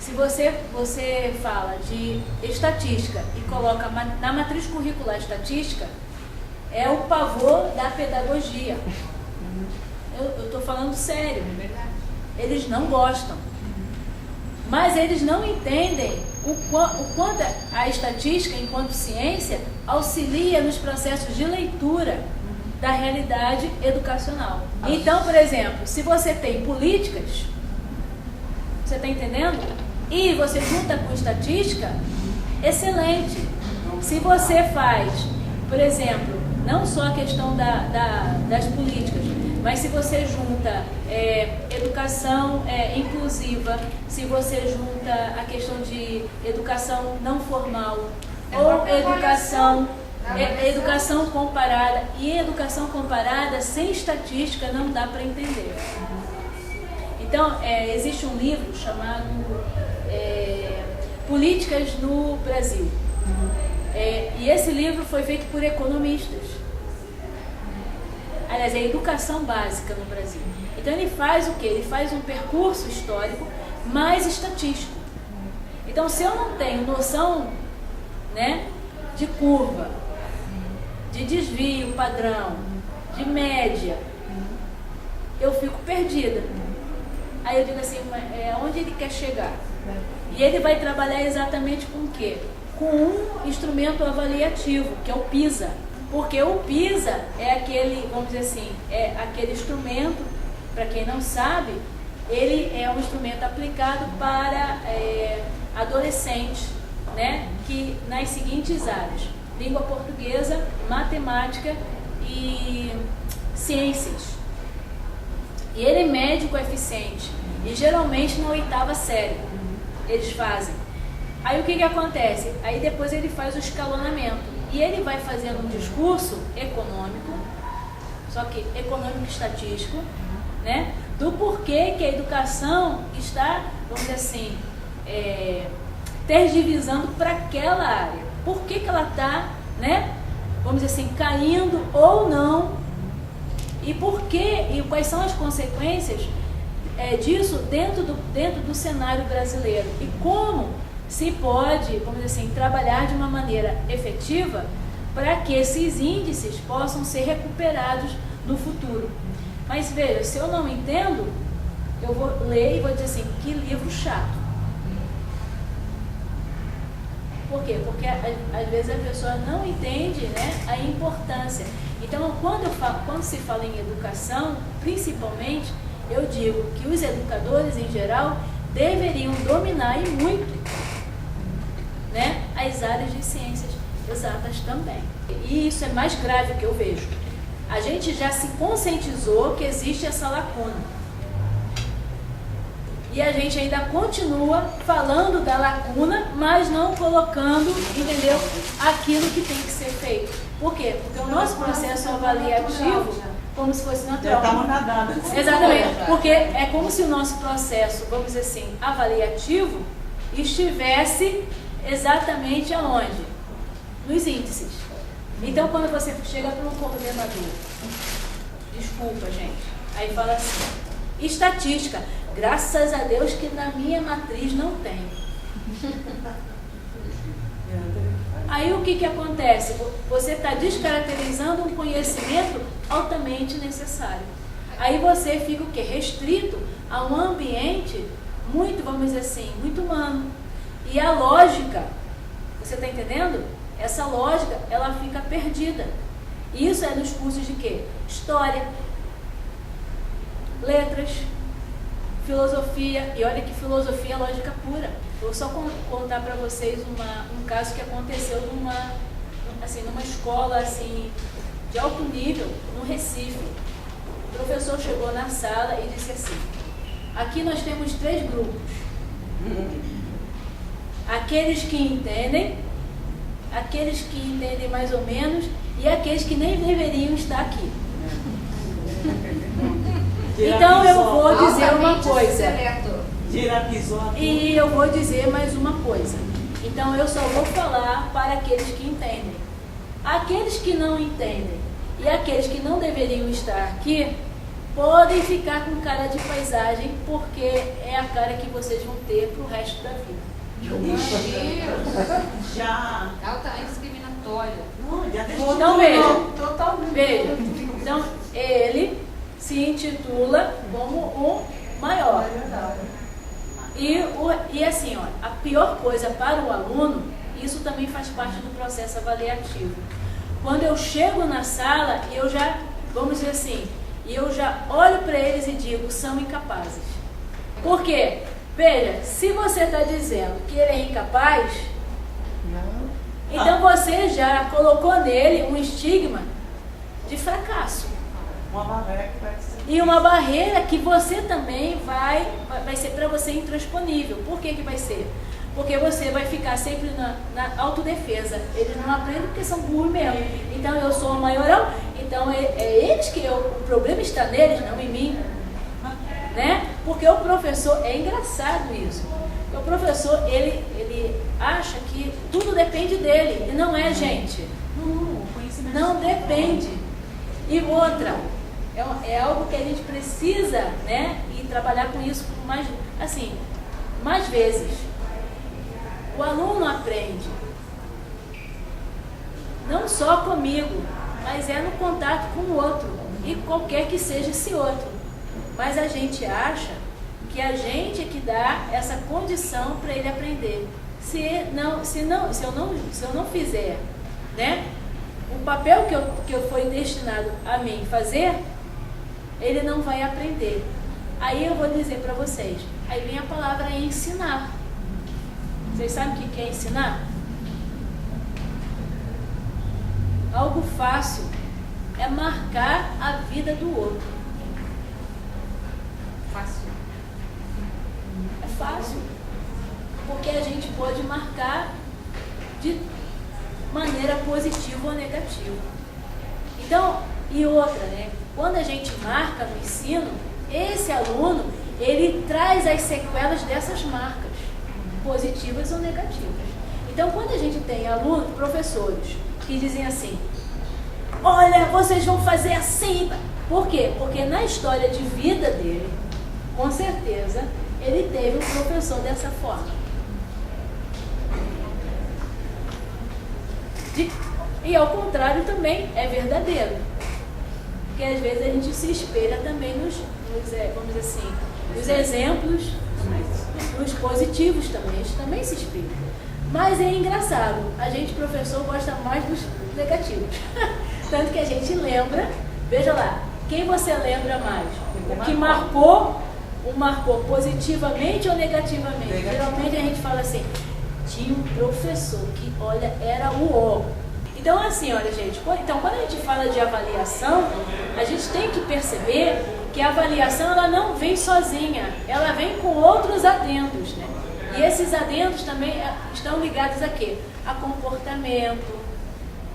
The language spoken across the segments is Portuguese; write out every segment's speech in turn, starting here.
se você fala de estatística e coloca na matriz curricular estatística, é o pavor da pedagogia. Eu estou falando sério. Eles não gostam. Mas eles não entendem o quanto a estatística, enquanto ciência, auxilia nos processos de leitura da realidade educacional. Então, por exemplo, se você tem políticas, você está entendendo? E você junta com estatística, excelente. Se você faz, por exemplo, não só a questão das políticas, mas se você junta educação inclusiva, se você junta a questão de educação não formal, ou educação comparada, e educação comparada sem estatística não dá para entender. Então, existe um livro chamado Políticas no Brasil. E esse livro foi feito por economistas. Aliás, é educação básica no Brasil. Então ele faz o quê? Ele faz um percurso histórico mais estatístico. Então, se eu não tenho noção, né, de curva, de desvio padrão, de média, eu fico perdida. Aí eu digo assim, onde ele quer chegar? E ele vai trabalhar exatamente com o quê? Com um instrumento avaliativo, que é o PISA. Porque o PISA é aquele, vamos dizer assim, é aquele instrumento, para quem não sabe, ele é um instrumento aplicado para adolescentes, né, que nas seguintes áreas: língua portuguesa, matemática e ciências. E ele mede o coeficiente, e geralmente na 8ª série eles fazem. Aí o que acontece? Aí depois ele faz o escalonamento. E ele vai fazendo um discurso econômico, só que econômico estatístico, né, do porquê que a educação está, vamos dizer assim, tergiversando para aquela área. Por que ela está, né, vamos dizer assim, caindo ou não, e por quê, e quais são as consequências disso dentro do cenário brasileiro. E como se pode, vamos dizer assim, trabalhar de uma maneira efetiva para que esses índices possam ser recuperados no futuro. Mas veja, se eu não entendo, eu vou ler e vou dizer assim, que livro chato. Por quê? Porque às vezes a pessoa não entende, né, a importância. Então, quando se fala em educação, principalmente, eu digo que os educadores em geral deveriam dominar e muito, né, as áreas de ciências exatas também. E isso é mais grave que eu vejo. A gente já se conscientizou que existe essa lacuna. E a gente ainda continua falando da lacuna, mas não colocando, entendeu, aquilo que tem que ser feito. Por quê? Porque o nosso processo avaliativo, como se fosse natural. Exatamente. Porque é como se o nosso processo, vamos dizer assim, avaliativo, estivesse exatamente aonde? Nos índices. Então, quando você chega para um coordenador, desculpa, gente, aí fala assim, estatística, graças a Deus que na minha matriz não tem. Aí o que acontece? Você está descaracterizando um conhecimento altamente necessário. Aí você fica o quê? Restrito a um ambiente muito, vamos dizer assim, muito humano. E a lógica, você está entendendo? Essa lógica, ela fica perdida. Isso é nos cursos de quê? História, letras, filosofia. E olha que filosofia é lógica pura. Vou só contar para vocês um caso que aconteceu numa escola assim, de alto nível, no Recife. O professor chegou na sala e disse assim, aqui nós temos 3 grupos. Aqueles que entendem mais ou menos, e aqueles que nem deveriam estar aqui. Então eu vou dizer uma coisa. E eu vou dizer mais uma coisa. Então eu só vou falar para aqueles que entendem. Aqueles que não entendem e aqueles que não deveriam estar aqui, podem ficar com cara de paisagem, porque é a cara que vocês vão ter pro resto da vida. Meu Deus! Já! Altamente discriminatória. Não, já deixou. Então veja, Totalmente. veja. Então ele se intitula como o maior. E assim, ó, a pior coisa para o aluno, isso também faz parte do processo avaliativo. Quando eu chego na sala, eu já, vamos dizer assim, eu já olho para eles e digo, são incapazes. Por quê? Veja, se você está dizendo que ele é incapaz, então você já colocou nele um estigma de fracasso. Uma barreira que vai ser. E uma barreira que você também vai ser para você intransponível. Por que vai ser? Porque você vai ficar sempre na autodefesa. Eles não aprendem porque são burros mesmo. Então eu sou o maioral, então é eles que o problema está neles, não em mim. Né? Porque o professor, é engraçado isso. O professor, ele acha que tudo depende dele. E não é, gente. Não depende. E outra, é algo que a gente precisa, né? E trabalhar com isso mais vezes. O aluno aprende não só comigo, mas é no contato com o outro, e qualquer que seja esse outro. Mas a gente acha que a gente é que dá essa condição para ele aprender. Se eu não fizer, né, o papel que eu foi destinado a mim fazer, ele não vai aprender. Aí eu vou dizer para vocês, aí vem a palavra ensinar. Vocês sabem o que é ensinar? Algo fácil é marcar a vida do outro. Fácil. É fácil. Porque a gente pode marcar de maneira positiva ou negativa. Então, e outra, né? Quando a gente marca no ensino, esse aluno, ele traz as sequelas dessas marcas, positivas ou negativas. Então, quando a gente tem alunos, professores, que dizem assim, olha, vocês vão fazer assim. Por quê? Porque na história de vida dele, com certeza, ele teve um professor dessa forma. E ao contrário também é verdadeiro. Porque às vezes a gente se espelha também vamos dizer assim, nos exemplos, nos positivos também, a gente também se espelha. Mas é engraçado, a gente, professor, gosta mais dos negativos. Tanto que a gente lembra, veja lá, quem você lembra mais? O que marcou positivamente ou negativamente? Geralmente a gente fala assim, tinha um professor que, olha, era o ó. Então, assim, olha, gente, então, quando a gente fala de avaliação, a gente tem que perceber que a avaliação, ela não vem sozinha, ela vem com outros adendos, né? E esses adendos também estão ligados a quê? A comportamento,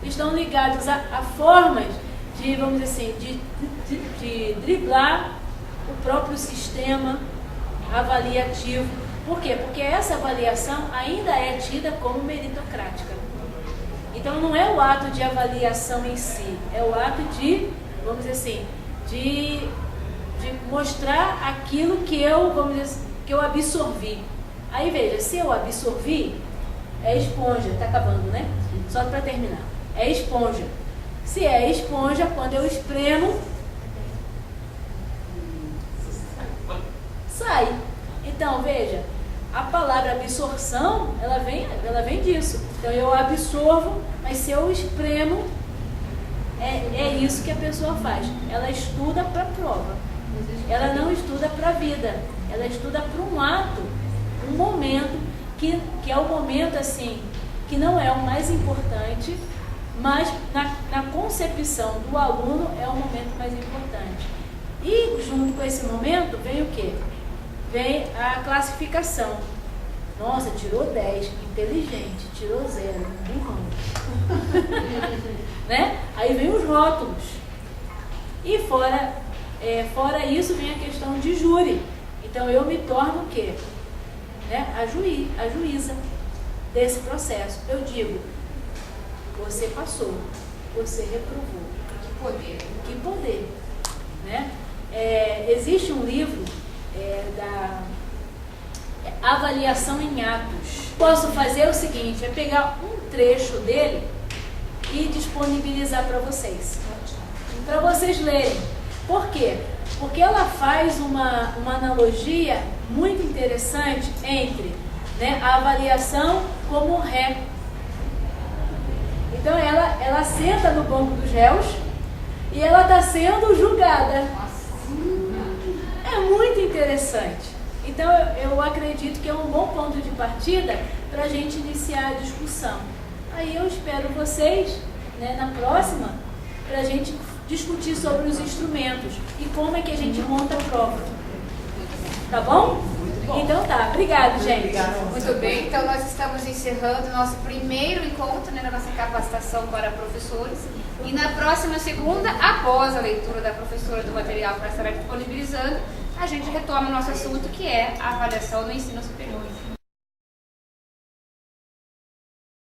estão ligados a formas de, vamos dizer assim, de driblar o próprio sistema avaliativo. Por quê? Porque essa avaliação ainda é tida como meritocrática. Então não é o ato de avaliação em si, é o ato de, vamos dizer assim, de mostrar aquilo que eu, vamos dizer, que eu absorvi. Aí veja, se eu absorvi, é esponja, tá acabando, né? Só para terminar. É esponja. Se é esponja, quando eu espremo, sai. Então, veja, a palavra absorção, ela vem disso. Então, eu absorvo, mas se eu espremo, é isso que a pessoa faz. Ela estuda para a prova. Ela não estuda para a vida. Ela estuda para um ato, um momento, que é o momento, assim, que não é o mais importante, mas na concepção do aluno é o momento mais importante. E junto com esse momento vem o quê? Vem a classificação. Nossa, tirou 10, inteligente, tirou 0, burrão. Né? Aí vem os rótulos. E fora isso vem a questão de júri. Então eu me torno o quê? Né? A juíza desse processo. Eu digo, você passou, você reprovou. Que poder. Que poder, né? existe um livro da Avaliação em Atos. Posso fazer o seguinte, é pegar um trecho dele e disponibilizar para vocês lerem. Por quê? Porque ela faz uma analogia muito interessante entre, né, a avaliação como ré. Então ela senta no banco dos réus e ela está sendo julgada. É muito interessante. Então eu acredito que é um bom ponto de partida para a gente iniciar a discussão. Aí eu espero vocês, né, na próxima, para a gente discutir sobre os instrumentos e como é que a gente monta a prova. Tá bom? Então tá, obrigado, gente. Muito bem, então nós estamos encerrando o nosso primeiro encontro, né, na nossa capacitação para professores. E na próxima segunda, após a leitura da professora do material que nós estará disponibilizando, a gente retoma o nosso assunto, que é a avaliação do ensino superior.